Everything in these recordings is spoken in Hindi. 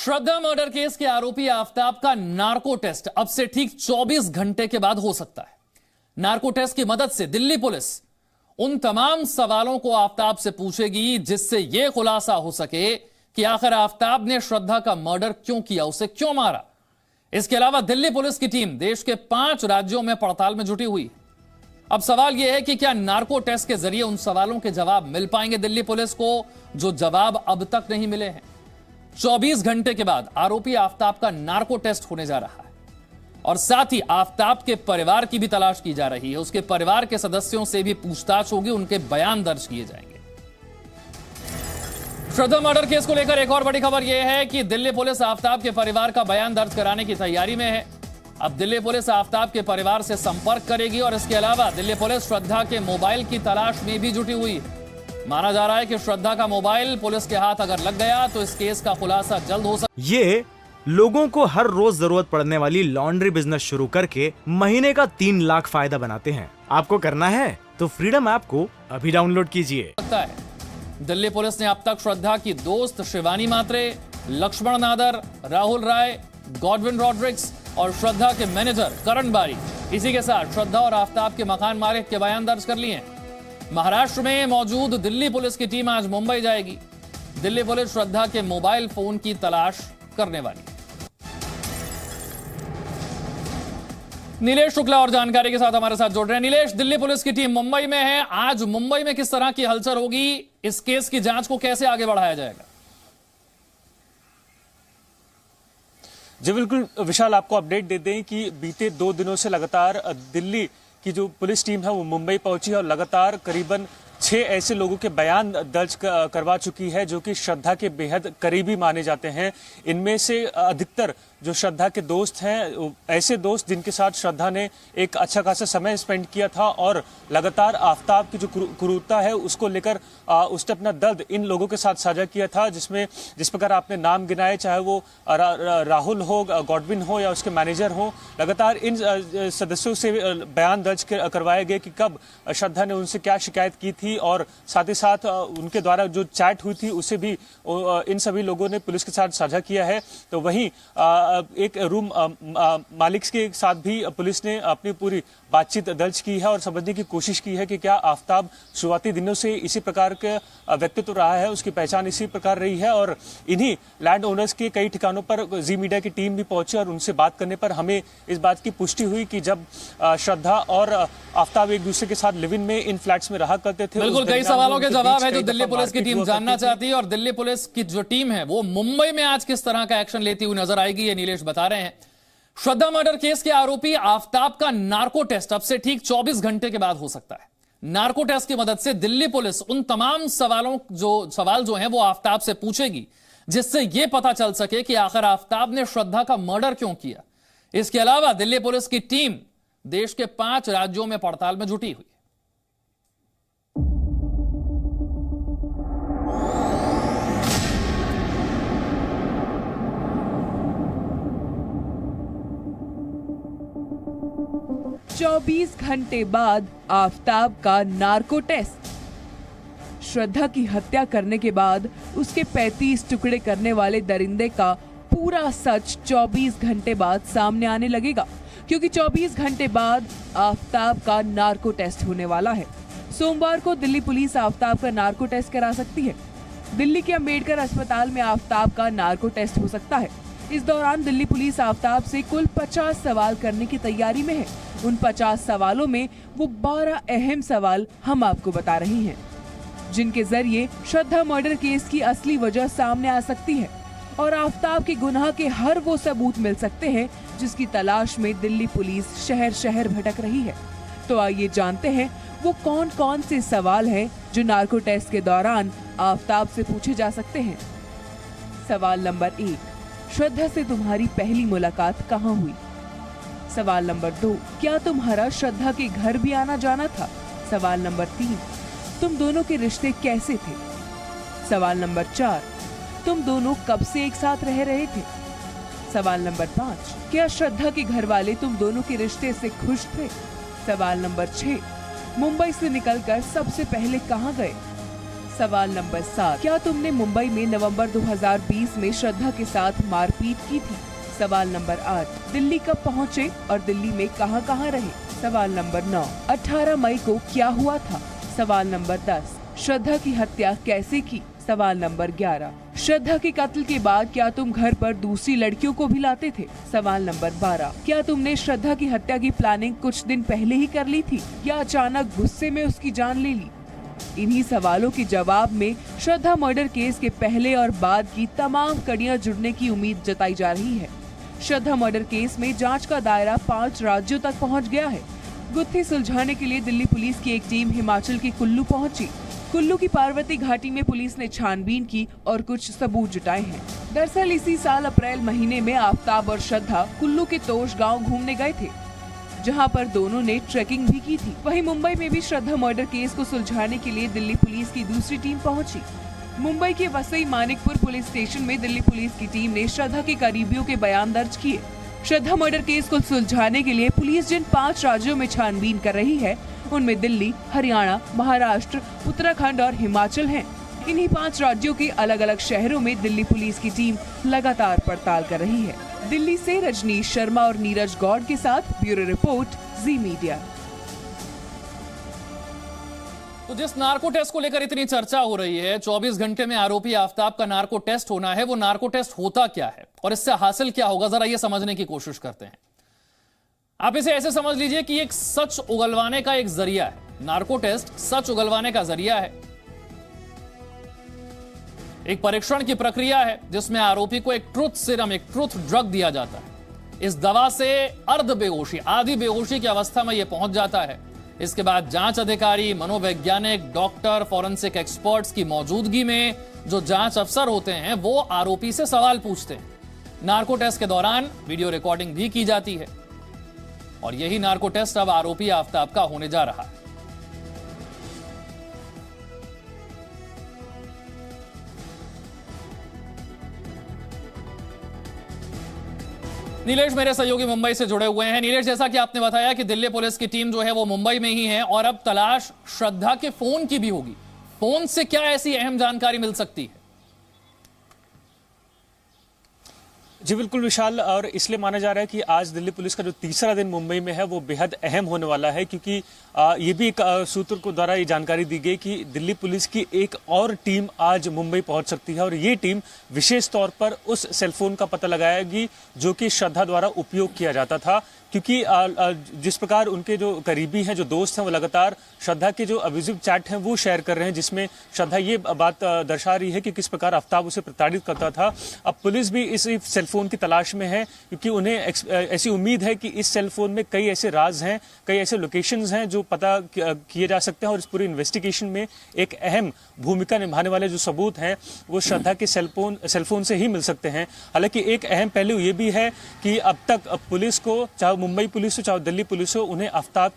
श्रद्धा मर्डर केस के आरोपी आफताब का नार्को टेस्ट अब से ठीक 24 घंटे के बाद हो सकता है। नार्को टेस्ट की मदद से दिल्ली पुलिस उन तमाम सवालों को आफताब से पूछेगी जिससे यह खुलासा हो सके कि आखिर आफताब ने श्रद्धा का मर्डर क्यों किया, उसे क्यों मारा। इसके अलावा दिल्ली पुलिस की टीम देश के 5 राज्यों में पड़ताल में जुटी हुई। अब सवाल यह है कि क्या नार्को टेस्ट के जरिए उन सवालों के जवाब मिल पाएंगे दिल्ली पुलिस को, जो जवाब अब तक नहीं मिले हैं। 24 घंटे के बाद आरोपी आफताब का नार्को टेस्ट होने जा रहा है और साथ ही आफताब के परिवार की भी तलाश की जा रही है। उसके परिवार के सदस्यों से भी पूछताछ होगी, उनके बयान दर्ज किए जाएंगे। श्रद्धा मर्डर केस को लेकर एक और बड़ी खबर यह है कि दिल्ली पुलिस आफताब के परिवार का बयान दर्ज कराने की तैयारी में है। अब दिल्ली पुलिस आफताब के परिवार से संपर्क करेगी और इसके अलावा दिल्ली पुलिस श्रद्धा के मोबाइल की तलाश में भी जुटी हुई है। माना जा रहा है कि श्रद्धा का मोबाइल पुलिस के हाथ अगर लग गया तो इस केस का खुलासा जल्द हो सकता है। ये लोगों को हर रोज जरूरत पड़ने वाली लॉन्ड्री बिजनेस शुरू करके महीने का 3 लाख फायदा बनाते हैं। आपको करना है तो फ्रीडम ऐप को अभी डाउनलोड कीजिए। दिल्ली पुलिस ने अब तक श्रद्धा की दोस्त शिवानी मात्रे, लक्ष्मण नादर, राहुल राय, गॉडविन रॉड्रिक्स और श्रद्धा के मैनेजर करण बारी, इसी के साथ श्रद्धा और आफताब के मकान मालिक के बयान दर्ज कर लिए हैं। महाराष्ट्र में मौजूद दिल्ली पुलिस की टीम आज मुंबई जाएगी। दिल्ली पुलिस श्रद्धा के मोबाइल फोन की तलाश करने वाली है। नीलेश शुक्ला और जानकारी के साथ हमारे साथ जुड़ रहे हैं। नीलेश, दिल्ली पुलिस की टीम मुंबई में है, आज मुंबई में किस तरह की हलचल होगी, इस केस की जांच को कैसे आगे बढ़ाया जाएगा? जी बिल्कुल विशाल, आपको अपडेट दे दें कि बीते 2 दिनों से लगातार दिल्ली की जो पुलिस टीम है वो मुंबई पहुंची है और लगातार करीबन 6 ऐसे लोगों के बयान दर्ज करवा चुकी है जो कि श्रद्धा के बेहद करीबी माने जाते हैं। इनमें से अधिकतर जो श्रद्धा के दोस्त हैं, ऐसे दोस्त जिनके साथ श्रद्धा ने एक अच्छा खासा समय स्पेंड किया था और लगातार आफताब की जो क्रूरता है उसको लेकर उसने अपना दर्द इन लोगों के साथ साझा किया था, जिसमें जिस प्रकार आपने नाम गिनाए, चाहे वो राहुल हो, गॉडविन हो या उसके मैनेजर हो, लगातार इन सदस्यों से बयान दर्ज करवाए गए कि कब श्रद्धा ने उनसे क्या शिकायत की थी और साथ ही साथ उनके द्वारा जो चैट हुई थी उसे भी इन सभी लोगों ने पुलिस के साथ साझा किया है। तो वहीं एक रूम मालिक के साथ भी पुलिस ने अपनी पूरी बातचीत दर्ज की है और समझने की कोशिश की है कि क्या आफताब शुरुआती दिनों से इसी प्रकार के व्यक्तित्व रहा है, उसकी पहचान इसी प्रकार रही है। और इन्हीं लैंड ओनर्स के कई ठिकानों पर जी मीडिया की टीम भी पहुंची और उनसे बात करने पर हमें इस बात की पुष्टि हुई कि जब श्रद्धा और आफताब एक दूसरे के साथ लिव इन में इन फ्लैट्स में रहा करते थे। बिल्कुल, कई सवालों के जवाब है जो दिल्ली पुलिस की टीम जानना चाहती है और दिल्ली पुलिस की जो टीम है वो मुंबई में आज किस तरह का एक्शन लेती हुई नजर आएगी, ये नीलेश बता रहे हैं। श्रद्धा मर्डर केस के आरोपी आफताब का नार्को टेस्ट अब से ठीक 24 घंटे के बाद हो सकता है। नार्को टेस्ट की मदद से दिल्ली पुलिस उन तमाम सवाल जो हैं वो आफताब से पूछेगी जिससे यह पता चल सके कि आखिर आफताब ने श्रद्धा का मर्डर क्यों किया। इसके अलावा दिल्ली पुलिस की टीम देश के 5 राज्यों में पड़ताल में जुटी हुई। 24 घंटे बाद आफताब का नार्को टेस्ट। श्रद्धा की हत्या करने के बाद उसके 35 टुकड़े करने वाले दरिंदे का पूरा सच 24 घंटे बाद सामने आने लगेगा, क्योंकि 24 घंटे बाद आफताब का नार्को टेस्ट होने वाला है। सोमवार को दिल्ली पुलिस आफताब का नार्को टेस्ट करा सकती है। दिल्ली के अंबेडकर अस्पताल में आफताब का नार्को टेस्ट हो सकता है। इस दौरान दिल्ली पुलिस आफताब से कुल 50 सवाल करने की तैयारी में है। उन 50 सवालों में वो 12 अहम सवाल हम आपको बता रहे हैं, जिनके जरिए श्रद्धा मर्डर केस की असली वजह सामने आ सकती है और आफताब के गुनाह के हर वो सबूत मिल सकते हैं जिसकी तलाश में दिल्ली पुलिस शहर शहर भटक रही है। तो आइए जानते हैं वो कौन कौन से सवाल हैं जो नार्को टेस्ट के दौरान आफताब से पूछे जा सकते हैं। सवाल नंबर 1, श्रद्धा से तुम्हारी पहली मुलाकात कहाँ हुई? सवाल नंबर 2, क्या तुम्हारा श्रद्धा के घर भी आना जाना था? सवाल नंबर 3, तुम दोनों के रिश्ते कैसे थे? सवाल नंबर 4, तुम दोनों कब से एक साथ रह रहे थे? सवाल नंबर 5, क्या श्रद्धा के घर वाले तुम दोनों के रिश्ते से खुश थे? सवाल नंबर 6, मुंबई से निकलकर सबसे पहले कहाँ गए? सवाल नंबर 7, क्या तुमने मुंबई में नवंबर 2020 में श्रद्धा के साथ मारपीट की थी? सवाल नंबर 8, दिल्ली कब पहुँचे और दिल्ली में कहां रहे? सवाल नंबर 9, 18 मई को क्या हुआ था? सवाल नंबर 10, श्रद्धा की हत्या कैसे की? सवाल नंबर 11, श्रद्धा के कत्ल के बाद क्या तुम घर पर दूसरी लड़कियों को भी लाते थे? सवाल नंबर 12, क्या तुमने श्रद्धा की हत्या की प्लानिंग कुछ दिन पहले ही कर ली थी या अचानक गुस्से में उसकी जान ले ली? इन्हीं सवालों के जवाब में श्रद्धा मर्डर केस के पहले और बाद की तमाम कड़ियां जुड़ने की उम्मीद जताई जा रही है। श्रद्धा मर्डर केस में जांच का दायरा 5 राज्यों तक पहुंच गया है। गुत्थी सुलझाने के लिए दिल्ली पुलिस की एक टीम हिमाचल के कुल्लू पहुंची। कुल्लू की पार्वती घाटी में पुलिस ने छानबीन की और कुछ सबूत जुटाए हैं। दरअसल इसी साल अप्रैल महीने में आफताब और श्रद्धा कुल्लू के तोश गांव घूमने गए थे, जहां पर दोनों ने ट्रैकिंग भी की थी। वहीं मुंबई में भी श्रद्धा मर्डर केस को सुलझाने के लिए दिल्ली पुलिस की दूसरी टीम पहुंची। मुंबई के वसई मानिकपुर पुलिस स्टेशन में दिल्ली पुलिस की टीम ने श्रद्धा के करीबियों के बयान दर्ज किए। श्रद्धा मर्डर केस को सुलझाने के लिए पुलिस जिन 5 राज्यों में छानबीन कर रही है, उनमें दिल्ली, हरियाणा, महाराष्ट्र, उत्तराखंड और हिमाचल हैं। इन्हीं 5 राज्यों के अलग अलग शहरों में दिल्ली पुलिस की टीम लगातार पड़ताल कर रही है। दिल्ली से रजनीश शर्मा और नीरज गौड़ के साथ ब्यूरो रिपोर्ट, जी मीडिया। तो जिस नार्को टेस्ट को लेकर इतनी चर्चा हो रही है, 24 घंटे में आरोपी आफताब का नार्को टेस्ट होना है, वो नार्को टेस्ट होता क्या है और इससे हासिल क्या होगा, जरा ये समझने की कोशिश करते हैं। आप इसे ऐसे समझ लीजिए कि एक सच उगलवाने का एक जरिया है। नार्को टेस्ट सच उगलवाने का जरिया है, एक परीक्षण की प्रक्रिया है जिसमें आरोपी को एक ट्रुथ सीरम, एक ट्रुथ ड्रग दिया जाता है। इस दवा से अर्ध बेहोशी, आधी बेहोशी की अवस्था में यह पहुंच जाता है। इसके बाद जांच अधिकारी, मनोवैज्ञानिक, डॉक्टर, फॉरेंसिक एक्सपर्ट्स की मौजूदगी में जो जांच अफसर होते हैं वो आरोपी से सवाल पूछते हैं। नार्को टेस्ट के दौरान वीडियो रिकॉर्डिंग भी की जाती है और यही नार्को टेस्ट अब आरोपी आफताब का होने जा रहा है। नीलेश मेरे सहयोगी मुंबई से जुड़े हुए हैं। नीलेश, जैसा कि आपने बताया कि दिल्ली पुलिस की टीम जो है वो मुंबई में ही है और अब तलाश श्रद्धा के फोन की भी होगी। फोन से क्या ऐसी अहम जानकारी मिल सकती है? जी बिल्कुल विशाल, और इसलिए माना जा रहा है कि आज दिल्ली पुलिस का जो तीसरा दिन मुंबई में है वो बेहद अहम होने वाला है, क्योंकि ये भी एक सूत्र को द्वारा ये जानकारी दी गई कि दिल्ली पुलिस की एक और टीम आज मुंबई पहुंच सकती है और ये टीम विशेष तौर पर उस सेलफोन का पता लगाएगी जो कि श्रद्धा द्वारा उपयोग किया जाता था। क्योंकि जिस प्रकार उनके जो करीबी हैं, जो दोस्त हैं, वो लगातार श्रद्धा के जो अब्यूजिव चैट हैं वो शेयर कर रहे हैं, जिसमें श्रद्धा ये बात दर्शा रही है कि किस प्रकार आफताब उसे प्रताड़ित करता था। अब पुलिस भी इस सेलफोन की तलाश में है, क्योंकि उन्हें ऐसी उम्मीद है कि इस सेलफोन में कई ऐसे राज हैं, कई ऐसे लोकेशंस हैं जो पता किए जा सकते हैं और इस पूरी इन्वेस्टिगेशन में एक अहम भूमिका निभाने वाले जो सबूत हैं वो श्रद्धा के सेलफोन से ही मिल सकते हैं। हालांकि एक अहम पहलू ये भी है कि अब तक पुलिस को, चाहे मुंबई पुलिस हो चाहे दिल्ली पुलिस हो, उन्हें आफताब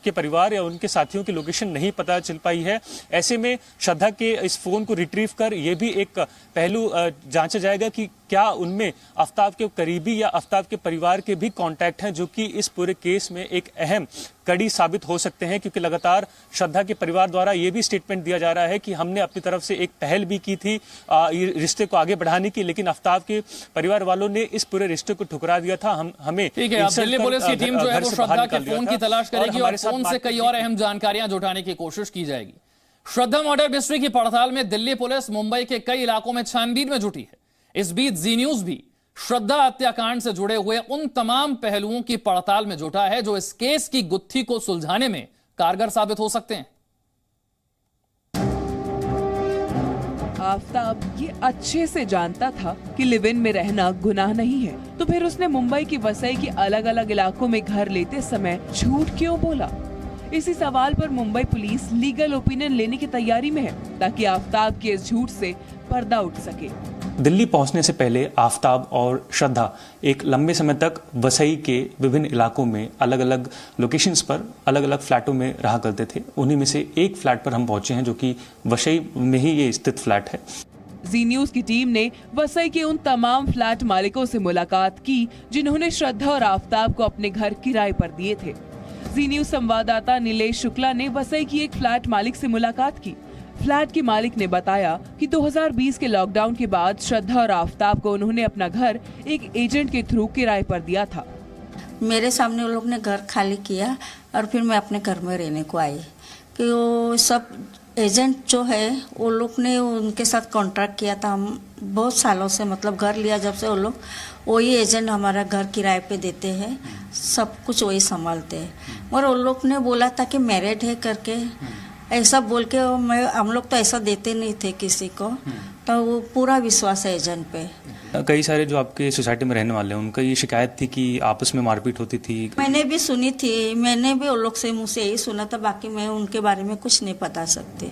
के परिवार या उनके साथियों की लोकेशन नहीं पता चल पाई है। ऐसे में श्रद्धा के इस फोन को रिट्रीव कर ये भी एक पहलू जांचा जाएगा कि क्या उनमें आफताब के करीबी या आफताब के परिवार के भी कांटेक्ट हैं, जो कि इस पूरे केस में एक अहम कड़ी साबित हो सकते हैं। क्योंकि लगातार श्रद्धा के परिवार द्वारा ये भी स्टेटमेंट दिया जा रहा है कि हमने अपनी तरफ से एक पहल भी की थी रिश्ते को आगे बढ़ाने की, लेकिन आफताब के परिवार वालों ने इस पूरे रिश्ते को ठुकरा दिया था। हमें ठीक है, दिल्ली पुलिस की टीम जो है वो श्रद्धा के फोन की तलाश करेगी और फोन से कई और अहम जानकारियां जुटाने की कोशिश की जाएगी। श्रद्धा मर्डर मिस्ट्री की पड़ताल में दिल्ली पुलिस मुंबई के कई इलाकों में छानबीन में जुटी है। इस बीच जी न्यूज भी श्रद्धा हत्याकांड से जुड़े हुए उन तमाम पहलुओं की पड़ताल में जुटा है जो इस केस की गुत्थी को सुलझाने में कारगर साबित हो सकते हैं। आफताब ये अच्छे से जानता था कि लिव इन में रहना गुनाह नहीं है, तो फिर उसने मुंबई की वसई के अलग अलग इलाकों में घर लेते समय झूठ क्यों बोला? इसी सवाल पर मुंबई पुलिस लीगल ओपिनियन लेने की तैयारी में है ताकि आफताब के इस झूठ से पर्दा उठ सके। दिल्ली पहुंचने से पहले आफताब और श्रद्धा एक लंबे समय तक वसई के विभिन्न इलाकों में अलग अलग लोकेशंस पर अलग अलग फ्लैटों में रहा करते थे। उन्हीं में से एक फ्लैट पर हम पहुंचे हैं जो कि वसई में ही ये स्थित फ्लैट है। जी न्यूज की टीम ने वसई के उन तमाम फ्लैट मालिकों से मुलाकात की जिन्होंने श्रद्धा और आफताब को अपने घर किराए पर दिए थे। जी न्यूज संवाददाता नीलेश शुक्ला ने वसई की एक फ्लैट मालिक से मुलाकात की फ्लैट के मालिक ने बताया कि 2020 के लॉकडाउन के बाद श्रद्धा और आफताब को उन्होंने अपना घर एक एजेंट के थ्रू किराए पर दिया था। मेरे सामने वो लोग ने घर खाली किया और फिर मैं अपने घर में रहने को आई कि वो सब एजेंट जो है वो लोग ने उनके साथ कॉन्ट्रैक्ट किया था। हम बहुत सालों से मतलब घर लिया जब से वो लोग वही एजेंट हमारा घर किराए पे देते हैं, सब कुछ वही संभालते हैं। और वो लोग ने बोला था कि मैरिड है करके, ऐसा बोल के हम लोग तो ऐसा देते नहीं थे किसी को, तो वो पूरा विश्वास है एजेंट पे। कई सारे जो आपके सोसाइटी में रहने वाले हैं उनका ये शिकायत थी कि आपस में मारपीट होती थी। मैंने भी सुनी थी, मैंने भी उन लोग से मुँह से यही सुना था, बाकी मैं उनके बारे में कुछ नहीं बता सकती।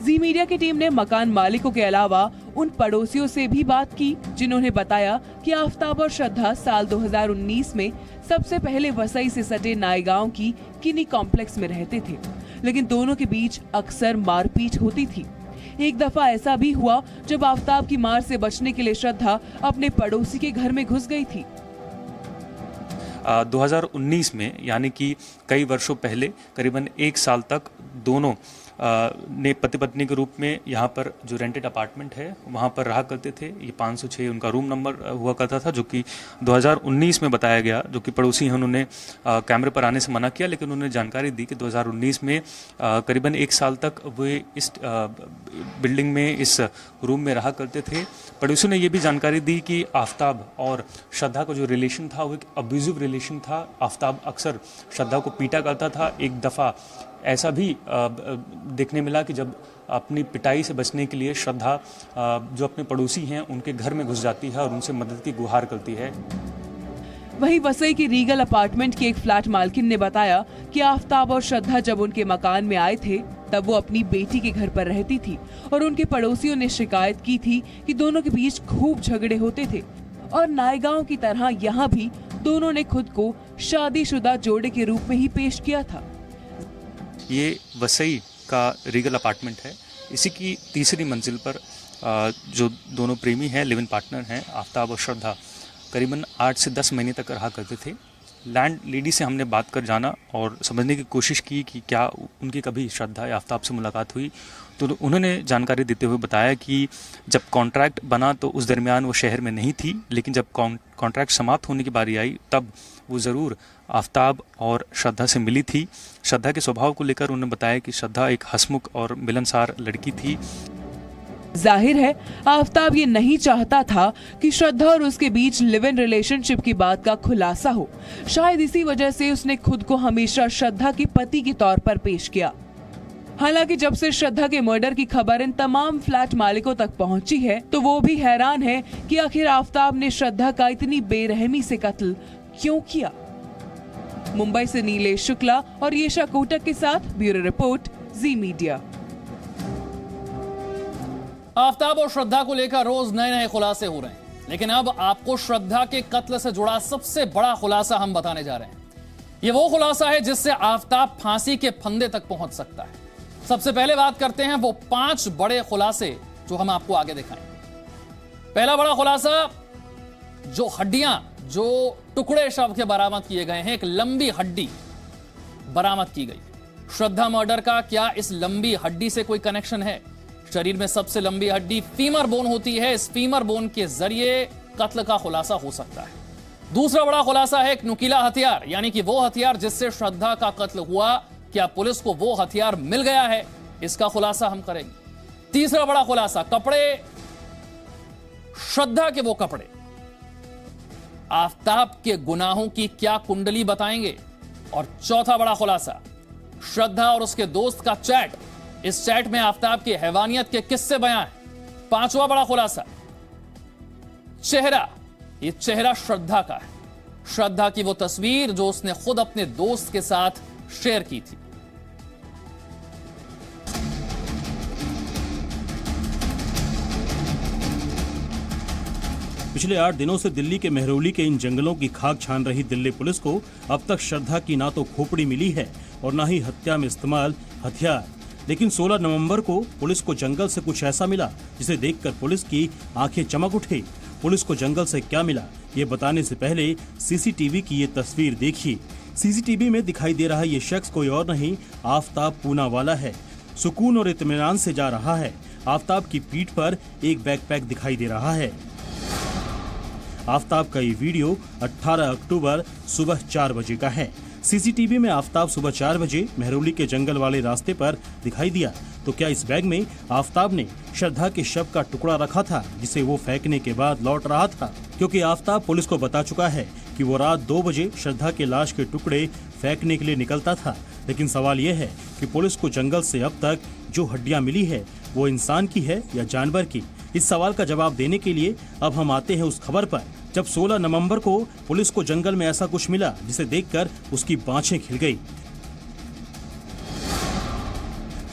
जी मीडिया की टीम ने मकान मालिकों के अलावा उन पड़ोसियों से भी बात की जिन्होंने बताया कि आफताब और श्रद्धा साल 2019 में सबसे पहले वसई से सटे नायगांव की किनी कॉम्प्लेक्स में रहते थे, लेकिन दोनों के बीच अक्सर मारपीट होती थी। एक दफा ऐसा भी हुआ जब आफताब की मार से बचने के लिए श्रद्धा अपने पड़ोसी के घर में घुस गई थी। 2019 में यानी कि कई वर्षों पहले करीबन 1 साल तक दोनों ने पति पत्नी के रूप में यहाँ पर जो रेंटेड अपार्टमेंट है वहाँ पर रहा करते थे। ये 506 उनका रूम नंबर हुआ करता था, जो कि 2019 में बताया गया। जो कि पड़ोसी हैं उन्होंने कैमरे पर आने से मना किया, लेकिन उन्होंने जानकारी दी कि 2019 में करीबन 1 साल तक वे इस बिल्डिंग में इस रूम में रहा करते थे। पड़ोसी ने ये भी जानकारी दी कि आफताब और श्रद्धा का जो रिलेशन था वो एक अब्यूजिव रिलेशन था। आफताब अक्सर श्रद्धा को पीटा करता था। एक दफ़ा ऐसा भी देखने मिला कि जब अपनी पिटाई से बचने के लिए श्रद्धा जो अपने पड़ोसी हैं उनके घर में घुस जाती है और उनसे मदद की गुहार करती है। वहीं वसई की रीगल अपार्टमेंट की एक फ्लैट मालकिन ने बताया कि आफताब और श्रद्धा जब उनके मकान में आए थे तब वो अपनी बेटी के घर पर रहती थी और उनके पड़ोसियों ने शिकायत की थी कि दोनों के बीच खूब झगड़े होते थे और नायगांव की तरह यहाँ भी दोनों ने खुद को शादीशुदा जोड़े के रूप में ही पेश किया था। ये वसई का रीगल अपार्टमेंट है। इसी की तीसरी मंजिल पर जो दोनों प्रेमी हैं, लिव इन पार्टनर हैं, आफताब और श्रद्धा, करीबन 8 से 10 महीने तक रहा करते थे। लैंड लेडी से हमने बात कर जाना और समझने की कोशिश की कि क्या उनकी कभी श्रद्धा या आफताब से मुलाकात हुई, तो उन्होंने जानकारी देते हुए बताया कि जब कॉन्ट्रैक्ट बना तो उस दरमियान वो शहर में नहीं थी, लेकिन जब कॉन्ट्रैक्ट समाप्त होने की बारी आई तब वो ज़रूर आफताब और श्रद्धा से मिली थी। श्रद्धा के स्वभाव को लेकर उन्होंने बताया कि श्रद्धा एक हंसमुख और मिलनसार लड़की थी। जाहिर है आफताब ये नहीं चाहता था कि श्रद्धा और उसके बीच लिव इन रिलेशनशिप की बात का खुलासा हो। शायद इसी वजह से उसने खुद को हमेशा श्रद्धा के पति के तौर पर पेश किया। हालांकि जब से श्रद्धा के मर्डर की खबर इन तमाम फ्लैट मालिकों तक पहुंची है तो वो भी हैरान है कि आखिर आफताब ने श्रद्धा का इतनी बेरहमी से कत्ल क्यों किया। मुंबई से नीलेश शुक्ला और येशा कोटक के साथ ब्यूरो रिपोर्ट, जी मीडिया। आफताब और श्रद्धा को लेकर रोज नए नए खुलासे हो रहे हैं, लेकिन अब आपको श्रद्धा के कत्ल से जुड़ा सबसे बड़ा खुलासा हम बताने जा रहे हैं। यह वो खुलासा है जिससे आफताब फांसी के फंदे तक पहुंच सकता है। सबसे पहले बात करते हैं वो 5 बड़े खुलासे जो हम आपको आगे दिखाएं। पहला बड़ा खुलासा, जो हड्डियां, जो टुकड़े शव के बरामद किए गए हैं, एक लंबी हड्डी बरामद की गई। श्रद्धा मर्डर का क्या इस लंबी हड्डी से कोई कनेक्शन है? शरीर में सबसे लंबी हड्डी फीमर बोन होती है। इस फीमर बोन के जरिए कत्ल का खुलासा हो सकता है। दूसरा बड़ा खुलासा है एक नुकीला हथियार, यानी कि वो हथियार जिससे श्रद्धा का कत्ल हुआ, क्या पुलिस को वो हथियार मिल गया है? इसका खुलासा हम करेंगे। तीसरा बड़ा खुलासा, कपड़े, श्रद्धा के वो कपड़े आफताब के गुनाहों की क्या कुंडली बताएंगे? और चौथा बड़ा खुलासा, श्रद्धा और उसके दोस्त का चैट, इस चैट में आफताब की हैवानियत के किस्से बयां हैं। पांचवा बड़ा खुलासा, चेहरा, ये चेहरा श्रद्धा का है, श्रद्धा की वो तस्वीर जो उसने खुद अपने दोस्त के साथ शेयर की थी। पिछले 8 दिनों से दिल्ली के मेहरौली के इन जंगलों की खाक छान रही दिल्ली पुलिस को अब तक श्रद्धा की ना तो खोपड़ी मिली है और ना ही हत्या में इस्तेमाल हथियार। लेकिन 16 नवंबर को पुलिस को जंगल से कुछ ऐसा मिला जिसे देखकर पुलिस की आंखें चमक उठी। पुलिस को जंगल से क्या मिला, ये बताने से पहले सीसीटीवी की ये तस्वीर देखिए। सीसीटीवी में दिखाई दे रहा ये शख्स कोई और नहीं, आफताब पूनावाला है। सुकून और इत्मीनान से जा रहा है। आफताब की पीठ पर एक बैकपैक दिखाई दे रहा है। आफताब का ये वीडियो 18 अक्टूबर सुबह 4 बजे का है। सीसीटीवी में आफताब सुबह 4 बजे मेहरौली के जंगल वाले रास्ते पर दिखाई दिया। तो क्या इस बैग में आफताब ने श्रद्धा के शव का टुकड़ा रखा था, जिसे वो फेंकने के बाद लौट रहा था? क्योंकि आफताब पुलिस को बता चुका है कि वो रात 2 बजे श्रद्धा के लाश के टुकड़े फेंकने के लिए निकलता था। लेकिन सवाल ये है कि पुलिस को जंगल से अब तक जो हड्डियां मिली है वो इंसान की है या जानवर की? इस सवाल का जवाब देने के लिए अब हम आते हैं उस खबर पर, जब 16 नवंबर को पुलिस को जंगल में ऐसा कुछ मिला जिसे देखकर उसकी बाँछें खिल गई।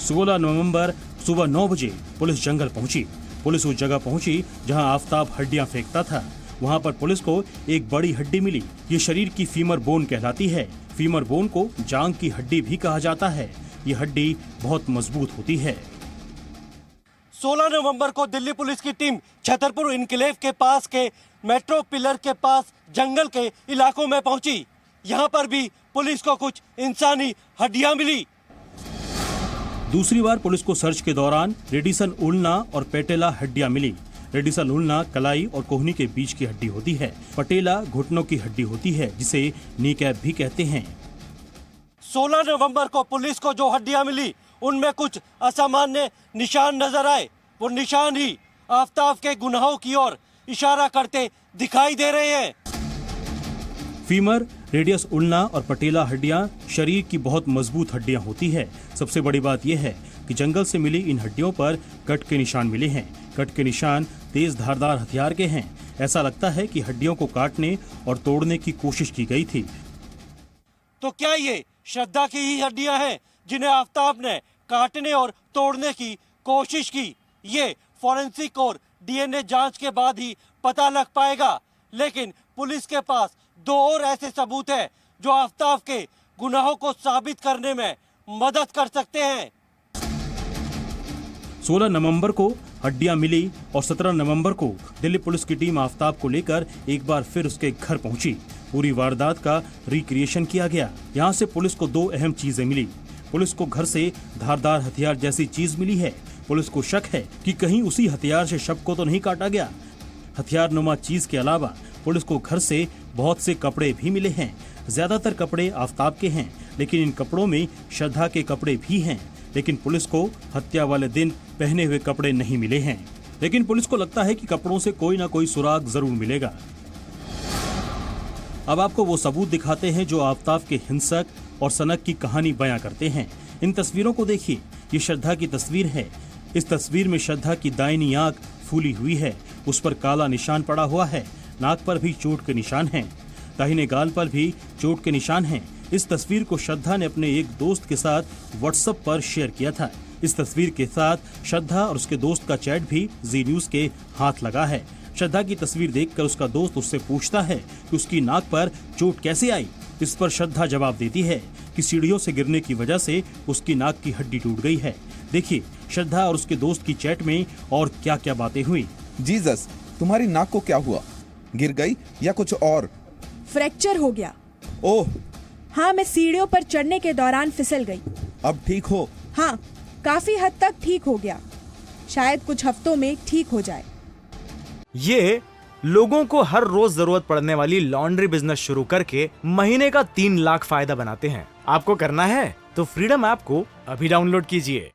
16 नवंबर सुबह 9 बजे पुलिस जंगल पहुंची। पुलिस उस जगह पहुंची जहां आफताब हड्डियां फेंकता था। वहां पर पुलिस को एक बड़ी हड्डी मिली। ये शरीर की फीमर बोन कहलाती है। फीमर बोन को जांग की हड्डी भी कहा जाता है। ये हड्डी बहुत मजबूत होती है। 16 नवंबर को दिल्ली पुलिस की टीम छतरपुर इनक्लेव के पास के मेट्रो पिलर के पास जंगल के इलाकों में पहुंची। यहां पर भी पुलिस को कुछ इंसानी हड्डियां मिली। दूसरी बार पुलिस को सर्च के दौरान रेडिसन उल्ना और पेटेला हड्डियां मिली। रेडिसन उल्ना कलाई और कोहनी के बीच की हड्डी होती है। पटेला घुटनों की हड्डी होती है, जिसे नी कैप भी कहते हैं। 16 नवंबर को पुलिस को जो हड्डियां मिली उनमें कुछ असामान्य निशान नजर आए। वो निशान ही आफताब के गुनाहों की ओर इशारा करते दिखाई दे रहे हैं। फीमर, रेडियस उल्ना और पटेला हड्डियां शरीर की बहुत मजबूत हड्डियां होती है। सबसे बड़ी बात यह है कि जंगल से मिली इन हड्डियों पर कट के निशान मिले हैं। कट के निशान तेज धारदार हथियार के हैं। ऐसा लगता है कि हड्डियों को काटने और तोड़ने की कोशिश की गई थी। तो क्या ये श्रद्धा की ही हड्डियां हैं जिन्हें आफताब ने काटने और तोड़ने की कोशिश की? ये फॉरेंसिक और डीएनए जांच के बाद ही पता लग पाएगा। लेकिन पुलिस के पास 2 और ऐसे सबूत हैं जो आफताब के गुनाहों को साबित करने में मदद कर सकते हैं। 16 नवंबर को हड्डियां मिली और 17 नवंबर को दिल्ली पुलिस की टीम आफताब को लेकर एक बार फिर उसके घर पहुंची। पूरी वारदात का रिक्रिएशन किया गया। यहां से पुलिस को 2 अहम चीजें मिली। पुलिस को घर से धारदार हथियार जैसी चीज मिली है। पुलिस को शक है कि कहीं उसी हथियार से शव को तो नहीं काटा गया। हथियार नुमा चीज के अलावा पुलिस को घर से बहुत से कपड़े भी मिले हैं। ज्यादातर कपड़े आफताब के हैं, लेकिन इन कपड़ों में श्रद्धा के कपड़े भी हैं। लेकिन पुलिस को हत्या वाले दिन पहने हुए कपड़े नहीं मिले हैं। लेकिन पुलिस को लगता है कि कपड़ों से कोई ना कोई सुराग जरूर मिलेगा। अब आपको वो सबूत दिखाते हैं जो आफताब के हिंसक और सनक की कहानी बयां करते हैं। इन तस्वीरों को देखिए। ये श्रद्धा की तस्वीर है। इस तस्वीर में श्रद्धा की दाहिनी आंख फूली हुई है। उस पर काला निशान पड़ा हुआ है। नाक पर भी चोट के निशान हैं। दाहिने गाल पर भी चोट के निशान हैं। इस तस्वीर को श्रद्धा ने अपने एक दोस्त के साथ व्हाट्सएप पर शेयर किया था। इस तस्वीर के साथ श्रद्धा और उसके दोस्त का चैट भी जी न्यूज के हाथ लगा है। श्रद्धा की तस्वीर देखकर उसका दोस्त उससे पूछता है कि उसकी नाक पर चोट कैसे आई। इस पर श्रद्धा जवाब देती है कि सीढ़ियों से गिरने की वजह से उसकी नाक की हड्डी टूट गई है। देखिए श्रद्धा और उसके दोस्त की चैट में और क्या क्या बातें हुई। जीसस, तुम्हारी नाक को क्या हुआ? गिर गई या कुछ और? फ्रैक्चर हो गया। ओह हाँ, मैं सीढ़ियों पर चढ़ने के दौरान फिसल गई। अब ठीक हो? हाँ, काफी हद तक ठीक हो गया। शायद कुछ हफ्तों में ठीक हो जाए। ये लोगों को हर रोज जरूरत पड़ने वाली लॉन्ड्री बिजनेस शुरू करके महीने का 3 लाख फायदा बनाते हैं। आपको करना है तो फ्रीडम ऐप को अभी डाउनलोड कीजिए।